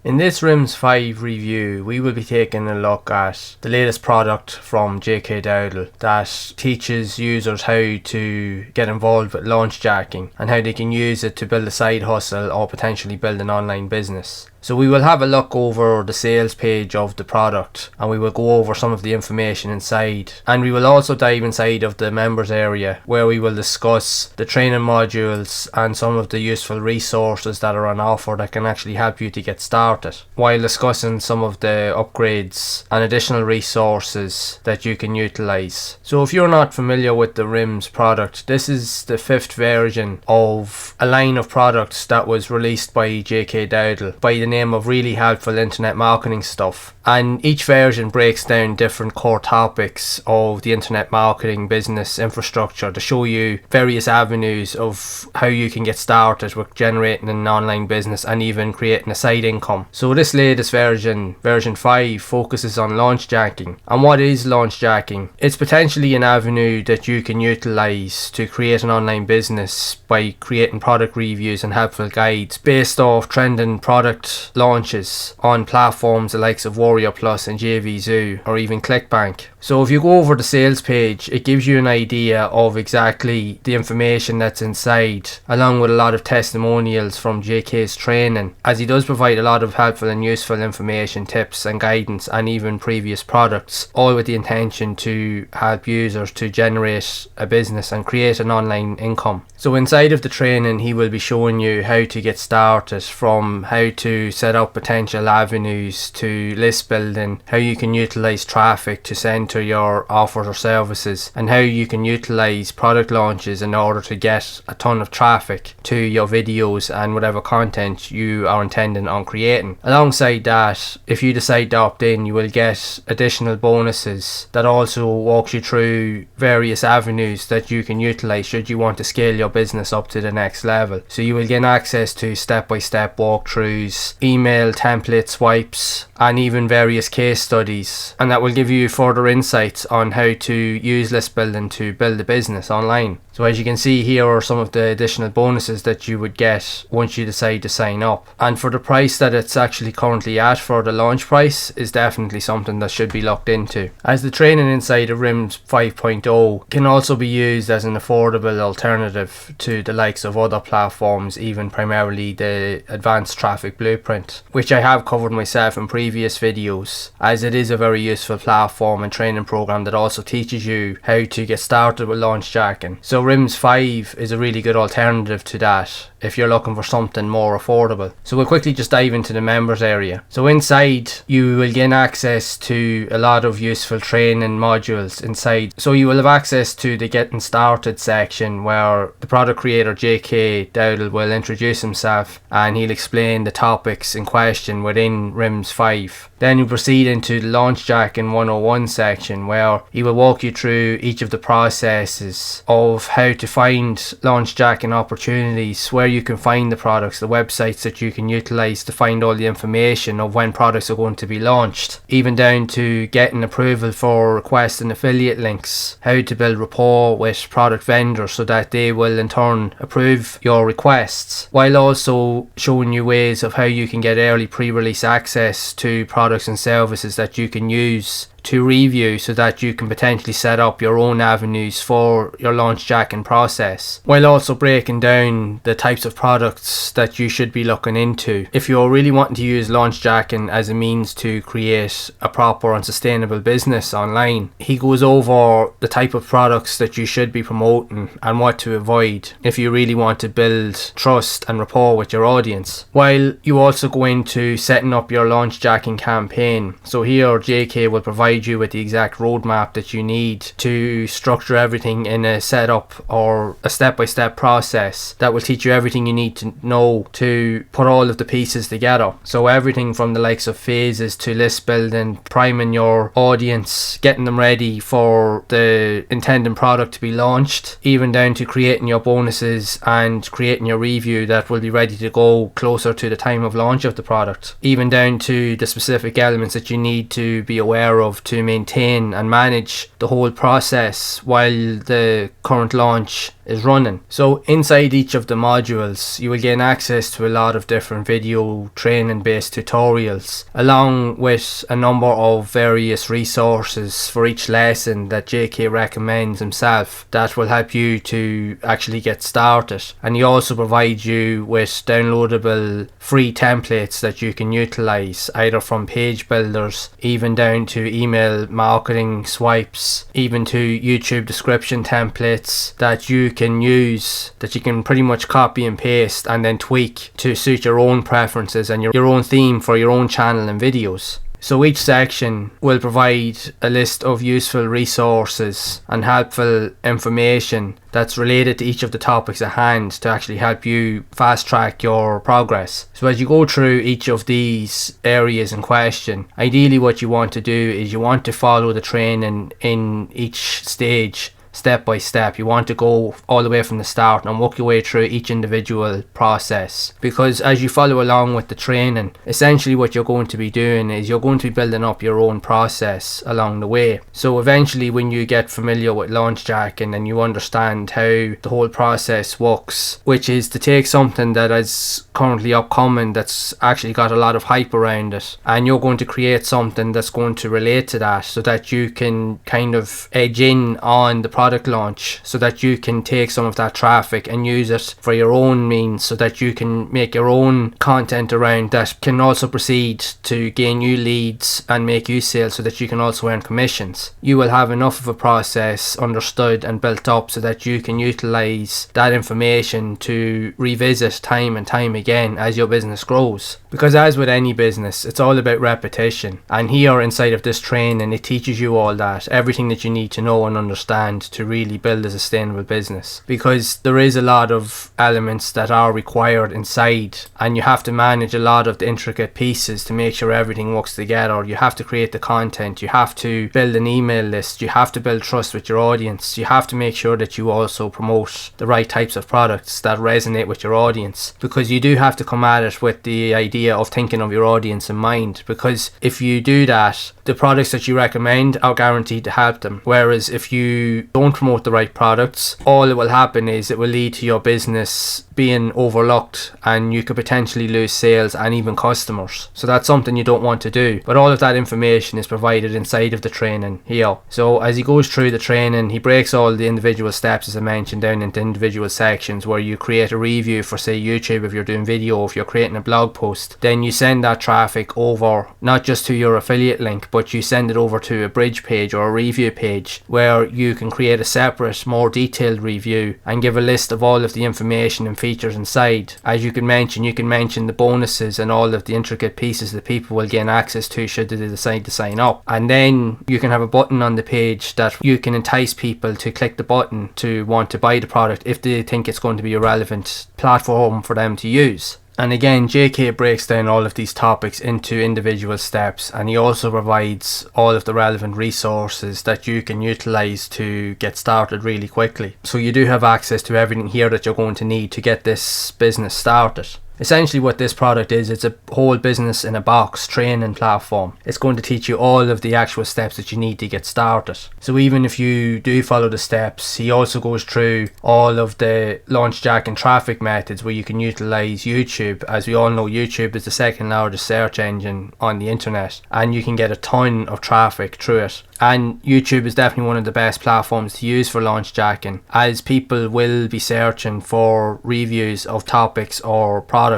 In this RHIMS 5 review, we will be taking a look at the latest product from J.K. Dowdle that teaches users how to get involved with launch jacking and how they can use it to build a side hustle or potentially build an online business. So we will have a look over the sales page of the product and we will go over some of the information inside, and we will also dive inside of the members area where we will discuss the training modules and some of the useful resources that are on offer that can actually help you to get started, while discussing some of the upgrades and additional resources that you can utilize. So if you're not familiar with the RHIMS product, this is the 5th version of a line of products that was released by J.K. Dowdle by the name of Really Helpful Internet Marketing Stuff, and each version breaks down different core topics of the internet marketing business infrastructure to show you various avenues of how you can get started with generating an online business and even creating a side income. So this latest version 5, focuses on launch jacking. And what is launch jacking? It's potentially an avenue that you can utilize to create an online business by creating product reviews and helpful guides based off trending product launches on platforms the likes of Warrior Plus and JVZoo or even ClickBank. So if you go over the sales page, it gives you an idea of exactly the information that's inside, along with a lot of testimonials from JK's training, as he does provide a lot of helpful and useful information, tips and guidance, and even previous products, all with the intention to help users to generate a business and create an online income. So inside of the training, he will be showing you how to get started, from how to set up potential avenues to list building, how you can utilize traffic to send to your offers or services, and how you can utilize product launches in order to get a ton of traffic to your videos and whatever content you are intending on creating. Alongside that, if you decide to opt in, you will get additional bonuses that also walks you through various avenues that you can utilize should you want to scale your business up to the next level. So you will gain access to step-by-step walkthroughs, email template swipes, and even various case studies, and that will give you further insights on how to use list building to build a business online. So as you can see, here are some of the additional bonuses that you would get once you decide to sign up. And for the price that it's actually currently at, for the launch price, is definitely something that should be looked into, as the training inside of RHIMS 5.0 can also be used as an affordable alternative to the likes of other platforms, even primarily the Advanced Traffic Blueprint, which I have covered myself in previous videos, as it is a very useful platform and training program that also teaches you how to get started with launch jacking. So RHIMS 5 is a really good alternative to that if you're looking for something more affordable. So we'll quickly just dive into the members area. So inside, you will gain access to a lot of useful training modules inside. So you will have access to the getting started section, where the product creator J.K. Dowdle will introduce himself and he'll explain the topics in question within RHIMS 5. Then you proceed into the launch jacking 101 section, where he will walk you through each of the processes of how to find launch jacking opportunities, where you can find the products, the websites that you can utilize to find all the information of when products are going to be launched, even down to getting approval for requesting affiliate links, how to build rapport with product vendors so that they will in turn approve your requests, while also showing you ways of how you can get early pre-release access to products and services that you can use to review, so that you can potentially set up your own avenues for your launch jacking process, while also breaking down the types of products that you should be looking into if you're really wanting to use launch jacking as a means to create a proper and sustainable business online. He goes over the type of products that you should be promoting and what to avoid if you really want to build trust and rapport with your audience, while you also go into setting up your launch jacking campaign. So here JK will provide you with the exact roadmap that you need to structure everything in a setup or a step-by-step process that will teach you everything you need to know to put all of the pieces together. So everything from the likes of phases to list building, priming your audience, getting them ready for the intended product to be launched, even down to creating your bonuses and creating your review that will be ready to go closer to the time of launch of the product, even down to the specific elements that you need to be aware of to maintain and manage the whole process while the current launch is running. So inside each of the modules you will gain access to a lot of different video training based tutorials, along with a number of various resources for each lesson that JK recommends himself that will help you to actually get started. And he also provides you with downloadable free templates that you can utilize, either from page builders, even down to email marketing swipes, even to YouTube description templates that you can use, that you can pretty much copy and paste and then tweak to suit your own preferences and your own theme for your own channel and videos. So each section will provide a list of useful resources and helpful information that's related to each of the topics at hand to actually help you fast track your progress. So as you go through each of these areas in question, ideally what you want to do is you want to follow the training in each stage step by step. You want to go all the way from the start and work your way through each individual process, because as you follow along with the training, essentially what you're going to be doing is you're going to be building up your own process along the way. So eventually when you get familiar with launch jacking and you understand how the whole process works, which is to take something that is currently upcoming, that's actually got a lot of hype around it, and you're going to create something that's going to relate to that, so that you can kind of edge in on the product launch, so that you can take some of that traffic and use it for your own means, so that you can make your own content around that can also proceed to gain you leads and make you sales, so that you can also earn commissions. You will have enough of a process understood and built up so that you can utilize that information to revisit time and time again as your business grows. Because as with any business, it's all about repetition, and here inside of this training it teaches you all that, everything that you need to know and understand to really build a sustainable business. Because there is a lot of elements that are required inside, and you have to manage a lot of the intricate pieces to make sure everything works together. You have to create the content, you have to build an email list, you have to build trust with your audience, you have to make sure that you also promote the right types of products that resonate with your audience, because you do have to come at it with the idea of thinking of your audience in mind. Because if you do that, the products that you recommend are guaranteed to help them, whereas if you don't promote the right products, all that will happen is it will lead to your business being overlooked, and you could potentially lose sales and even customers. So that's something you don't want to do. But all of that information is provided inside of the training here. So as he goes through the training, he breaks all the individual steps, as I mentioned, down into individual sections, where you create a review for, say, YouTube. If you're doing video, if you're creating a blog post, then you send that traffic over not just to your affiliate link, but you send it over to a bridge page or a review page, where you can create a separate, more detailed review and give a list of all of the information and features inside. As you can mention the bonuses and all of the intricate pieces that people will gain access to should they decide to sign up. And then you can have a button on the page that you can entice people to click the button to want to buy the product if they think it's going to be a relevant platform for them to use. And again, JK breaks down all of these topics into individual steps, and he also provides all of the relevant resources that you can utilize to get started really quickly. So you do have access to everything here that you're going to need to get this business started. Essentially what this product is, it's a whole business in a box training platform. It's going to teach you all of the actual steps that you need to get started. So even if you do follow the steps, he also goes through all of the launch jack and traffic methods where you can utilize YouTube. As we all know, YouTube is the second largest search engine on the internet, and you can get a ton of traffic through it. And YouTube is definitely one of the best platforms to use for launch jacking, as people will be searching for reviews of topics or products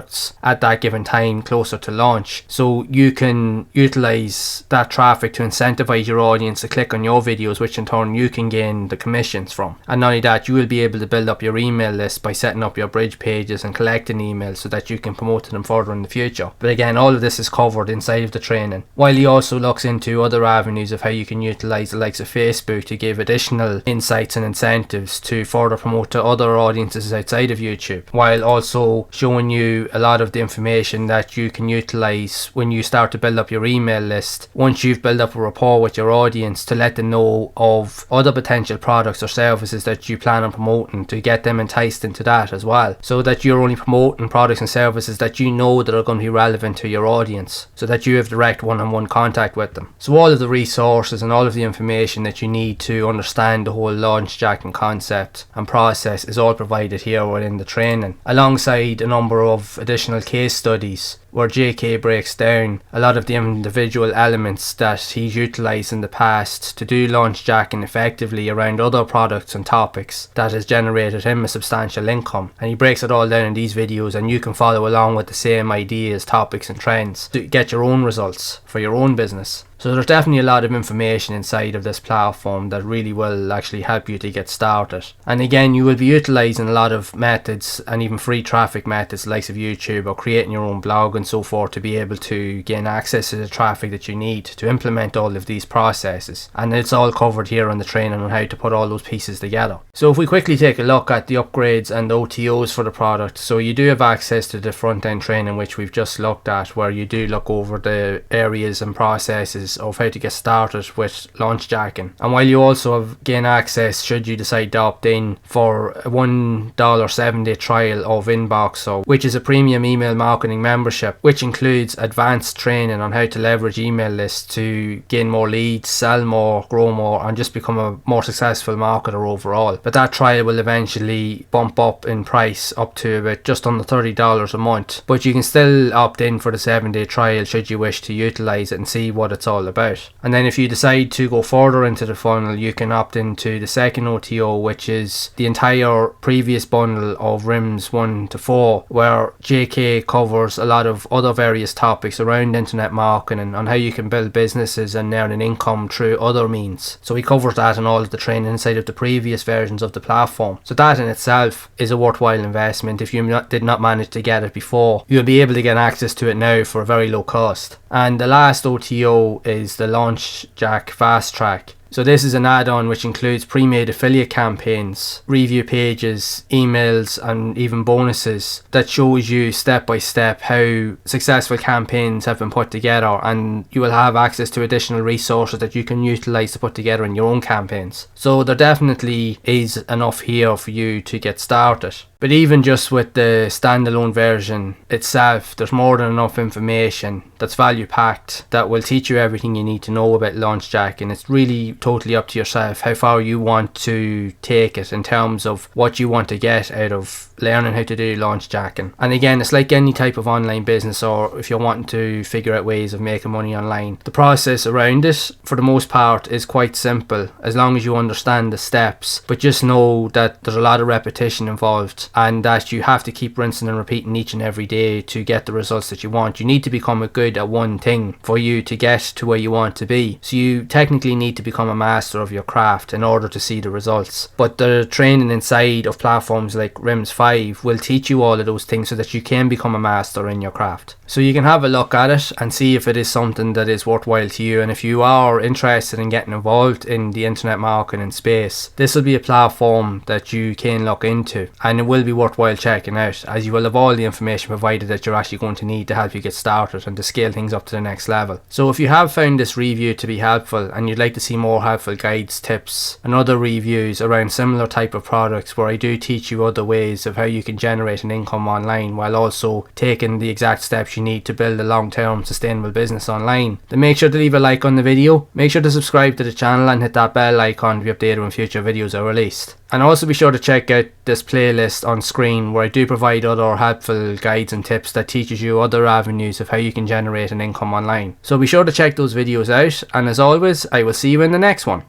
at that given time closer to launch. So you can utilize that traffic to incentivize your audience to click on your videos, which in turn you can gain the commissions from. And not only that, you will be able to build up your email list by setting up your bridge pages and collecting emails so that you can promote them further in the future. But again, all of this is covered inside of the training, while he also looks into other avenues of how you can utilize the likes of Facebook to give additional insights and incentives to further promote to other audiences outside of YouTube, while also showing you you a lot of the information that you can utilize when you start to build up your email list once you've built up a rapport with your audience, to let them know of other potential products or services that you plan on promoting, to get them enticed into that as well, so that you're only promoting products and services that you know that are going to be relevant to your audience, so that you have direct one-on-one contact with them. So all of the resources and all of the information that you need to understand the whole launch jacking concept and process is all provided here within the training, alongside a number of additional case studies where JK breaks down a lot of the individual elements that he's utilised in the past to do launch jacking effectively around other products and topics that has generated him a substantial income. And he breaks it all down in these videos, and you can follow along with the same ideas, topics and trends to get your own results for your own business. So there's definitely a lot of information inside of this platform that really will actually help you to get started. And again, you will be utilising a lot of methods and even free traffic methods like of YouTube or creating your own blog and so forth to be able to gain access to the traffic that you need to implement all of these processes. And it's all covered here on the training on how to put all those pieces together. So if we quickly take a look at the upgrades and the OTOs for the product, so you do have access to the front end training which we've just looked at, where you do look over the areas and processes of how to get started with launch jacking. And while you also have gain access should you decide to opt in for a $1 7-day trial of Inbox, which is a premium email marketing membership which includes advanced training on how to leverage email lists to gain more leads, sell more, grow more, and just become a more successful marketer overall. But that trial will eventually bump up in price up to about just under $30 a month, but you can still opt in for the 7-day trial should you wish to utilize it and see what it's all about. And then if you decide to go further into the funnel, you can opt into the second OTO, which is the entire previous bundle of RHIMS 1 to 4, where JK covers a lot of other various topics around internet marketing on how you can build businesses and earn an income through other means. So he covers that and all of the training inside of the previous versions of the platform. So that in itself is a worthwhile investment. If you did not manage to get it before, you'll be able to get access to it now for a very low cost. And the last OTO is the Launch Jack Fast Track. So this is an add-on which includes pre-made affiliate campaigns, review pages, emails and even bonuses that shows you step by step how successful campaigns have been put together, and you will have access to additional resources that you can utilize to put together in your own campaigns. So there definitely is enough here for you to get started. But even just with the standalone version itself, there's more than enough information that's value packed that will teach you everything you need to know about launch jacking. It's really totally up to yourself how far you want to take it in terms of what you want to get out of learning how to do launch jacking. And again, it's like any type of online business, or if you're wanting to figure out ways of making money online, the process around it for the most part is quite simple as long as you understand the steps. But just know that there's a lot of repetition involved, and that you have to keep rinsing and repeating each and every day to get the results that you want. You need to become good at one thing for you to get to where you want to be. So you technically need to become a master of your craft in order to see the results. But the training inside of platforms like RHIMS 5 will teach you all of those things so that you can become a master in your craft. So you can have a look at it and see if it is something that is worthwhile to you. And if you are interested in getting involved in the internet marketing space, this will be a platform that you can look into, and it will be worthwhile checking out, as you will have all the information provided that you're actually going to need to help you get started and to scale things up to the next level. So if you have found this review to be helpful and you'd like to see more helpful guides, tips and other reviews around similar type of products where I do teach you other ways of how you can generate an income online while also taking the exact steps you need to build a long-term sustainable business online, then make sure to leave a like on the video, make sure to subscribe to the channel and hit that bell icon to be updated when future videos are released. And also be sure to check out this playlist on screen where I do provide other helpful guides and tips that teaches you other avenues of how you can generate an income online. So be sure to check those videos out, and as always, I will see you in the next one.